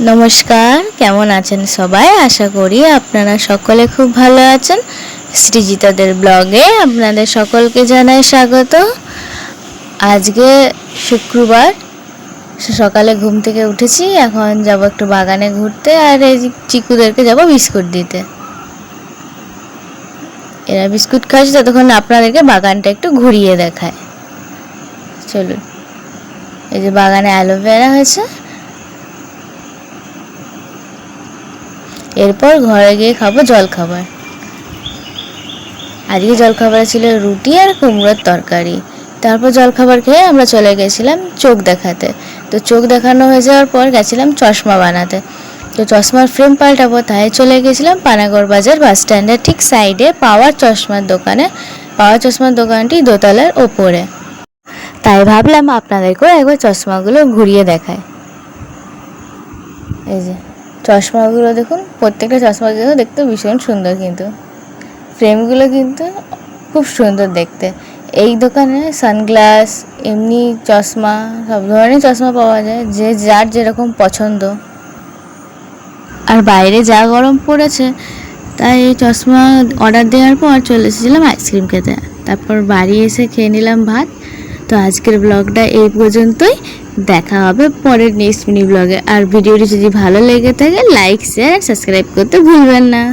নমস্কার, কেমন আছেন সবাই? আশা করি আপনারা সকলে খুব ভালো আছেন। সৃজিতাদের ব্লগে আপনাদের সকলকে জানাই স্বাগত। আজকে শুক্রবার, সকালে ঘুম থেকে উঠেছি। এখন যাব একটু বাগানে ঘুরতে, আর এই চিকুদেরকে যাব বিস্কুট দিতে। এরা বিস্কুট খাচ্ছে, ততক্ষণ আপনাদেরকে বাগানটা একটু ঘুরিয়ে দেখায়। চলুন। এই যে বাগানে অ্যালোভেরা হয়েছে। এরপর ঘরে গিয়ে খাবো জলখাবার। আজকে জলখাবারে ছিল রুটি আর কুমড়োর তরকারি। তারপর জলখাবার খেয়ে আমরা চলে গেছিলাম চোখ দেখাতে। তো চোখ দেখানো হয়ে যাওয়ার পর গেছিলাম চশমা বানাতে। তো চশমার ফ্রেম পাল্টাবো, তাই চলে গেছিলাম পানাগড় বাজার বাস স্ট্যান্ডের ঠিক সাইডে পাওয়ার চশমার দোকানে। পাওয়ার চশমার দোকানটি দোতলার ওপরে। তাই ভাবলাম আপনাদেরকেও একবার চশমাগুলো ঘুরিয়ে দেখায়। এই যে চশমাগুলো দেখুন, প্রত্যেকটা চশমাগুলো দেখতে ভীষণ সুন্দর, কিন্তু ফ্রেমগুলো কিন্তু খুব সুন্দর দেখতে। এই দোকানে সানগ্লাস, এমনি চশমা, সব ধরনের চশমা পাওয়া যায়, যে যার যেরকম পছন্দ। আর বাইরে যা গরম পড়েছে, তাই এই চশমা অর্ডার দেওয়ার পর চলে এসেছিলাম আইসক্রিম খেতে। তারপর বাড়ি এসে খেয়ে নিলাম ভাত। তো আজকের ব্লগটা এই পর্যন্তই। দেখা হবে পরের নেক্সট মিনি ব্লগে। আর ভিডিওটি যদি ভালো লেগে থাকে, লাইক, শেয়ার, সাবস্ক্রাইব করতে ভুলবেন না।